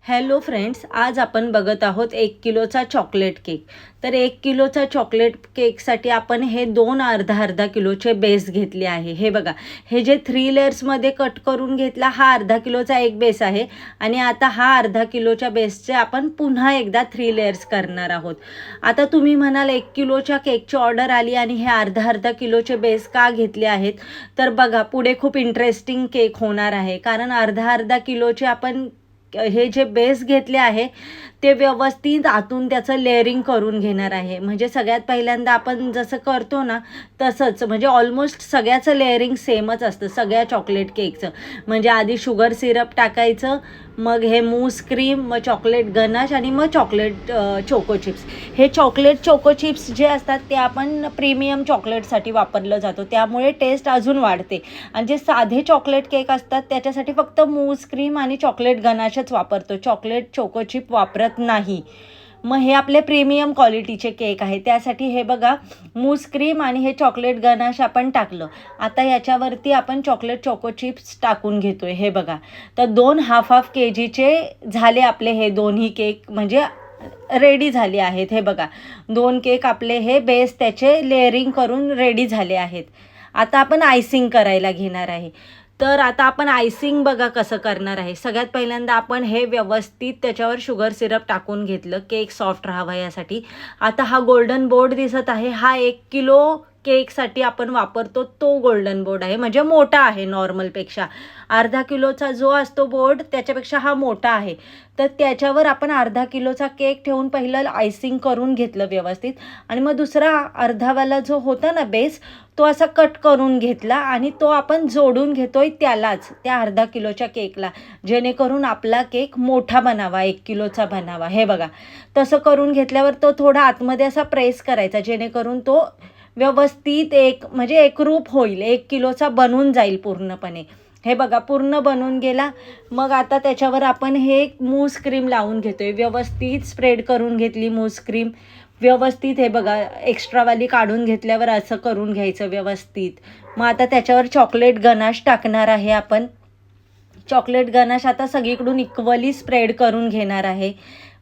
Hello friends, आज आपण बघत आहोत 1 किलोचा चॉकलेट केक. तर 1 किलोचा चॉकलेट केकसाठी आपण हे दोन अर्धा किलोचे बेस घेतले आहे. हे बघा, हे जे 3 लेयर्समध्ये कट करून घेतला हा अर्धा किलोचा एक बेस आहे आणि आता हा अर्धा किलोच्या बेसचे आपण पुन्हा एकदा 3 लेयर्स करणार आहोत. आता तुम्ही म्हणाल 1 किलोच्या केकची ऑर्डर आली आणि हे अर्धा किलोचे बेस का घेतले आहेत. तर बघा, पुढे खूप इंटरेस्टिंग केक होणार आहे, कारण अर्धा किलोचे आपण हे जे बेस घेतले आहे ते व्यवस्थित आतून त्याचं लेअरिंग करून घेणार आहे. म्हणजे सगळ्यात पहिल्यांदा आपण जसं करतो ना तसंच, म्हणजे ऑलमोस्ट सगळ्याचं लेअरिंग सेमच असतं सगळ्या चॉकलेट केकचं. म्हणजे आधी शुगर सिरप टाकायचं, मग हे मूस क्रीम, मग चॉकलेट गनाश आणि मग चॉकलेट चोको चिप्स. हे चॉकलेट चोको चिप्स जे असतात ते आपण प्रीमियम चॉकलेटसाठी वापरलं जातो, त्यामुळे टेस्ट अजून वाढते. आणि जे साधे चॉकलेट केक असतात त्याच्यासाठी फक्त मूस क्रीम आणि चॉकलेट गनाशच वापरतो, चॉकलेट चोको चिप वापरत नाही. मग हे आपले प्रीमियम क्वालिटीचे केक आहे, त्यासाठी हे बघा मूस क्रीम आणि हे चॉकलेट गनाश आपण टाकलं. आता याच्यावरती आपण चॉकलेट चोको चिप्स टाकून घेतोय. हे बघा, तर 2 हाफ kgचे झाले आपले हे दोन्ही केक, म्हणजे रेडी झाले आहेत. हे बघा, 2 केक आपले हे बेस त्याचे लेअरिंग करून रेडी झाले आहेत. आता आपण आयसिंग करायला घेणार आहे. तर आता आपण आयसिंग बघा कसं करणार आहे. सगळ्यात पहिल्यांदा आपण हे व्यवस्थित त्याच्यावर शुगर सिरप टाकून घेतलं, केक सॉफ्ट राहावा यासाठी. आता हा गोल्डन बोर्ड दिसत आहे, हा 1 किलो केकसाठी आपण वापरतो तो गोल्डन बोर्ड आहे, म्हणजे मोठा आहे नॉर्मलपेक्षा. अर्धा किलोचा जो असतो बोर्ड त्याच्यापेक्षा हा मोठा आहे. तर त्याच्यावर आपण अर्धा किलोचा केक ठेवून पहिलं आयसिंग करून घेतलं व्यवस्थित, आणि मग दुसरा अर्धावाला जो होता ना बेस तो असा कट करून घेतला आणि तो आपण जोडून घेतोय त्यालाच, त्या अर्धा किलोच्या केकला, जेणेकरून आपला केक मोठा बनावा, 1 किलोचा बनावा. हे बघा, तसं करून घेतल्यावर तो थोडा आतमध्ये असा प्रेस करायचा, जेणेकरून तो व्यवस्थित म्हणजे एकरूप होईल, 1 किलोचा बनून जाईल पूर्णपणे. हे बघा, पूर्ण बनून गेला. मग आता त्याच्यावर आपण हे मूस क्रीम लावून घेतोय, व्यवस्थित स्प्रेड करून घेतली मूस क्रीम व्यवस्थित. हे बघा, एक्स्ट्रावाली काढून घेतल्यावर असं करून घ्यायचं व्यवस्थित. मग आता त्याच्यावर चॉकलेट गनाश टाकणार आहे आपण. चॉकलेट गनाश आता सगळीकडून इक्वली स्प्रेड करून घेणार आहे.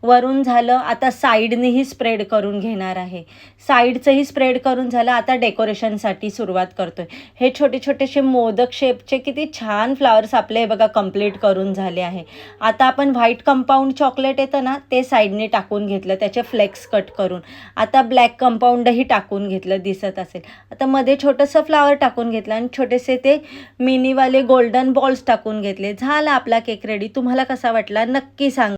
वरून झालं, आता साईडनेही स्प्रेड करून घेणार आहे. साईडचंही स्प्रेड करून झालं. आता डेकोरेशनसाठी सुरुवात करतोय. हे छोटे छोटेसे मोदक शेपचे किती छान फ्लावर्स आपले हे बघा कंप्लीट करून झाले आहे. आता आपण व्हाईट कंपाऊंड चॉकलेट येतं ना ते साईडने टाकून घेतलं, त्याचे फ्लेक्स कट करून. आता ब्लॅक कंपाऊंडही टाकून घेतलं, दिसत असेल. आता मध्ये छोटंसं फ्लावर टाकून घेतलं आणि छोटेसे ते मिनीवाले गोल्डन बॉल्स टाकून घेतले. झाला आपला केक रेडी. तुम्हाला कसा वाटला नक्की सांगा.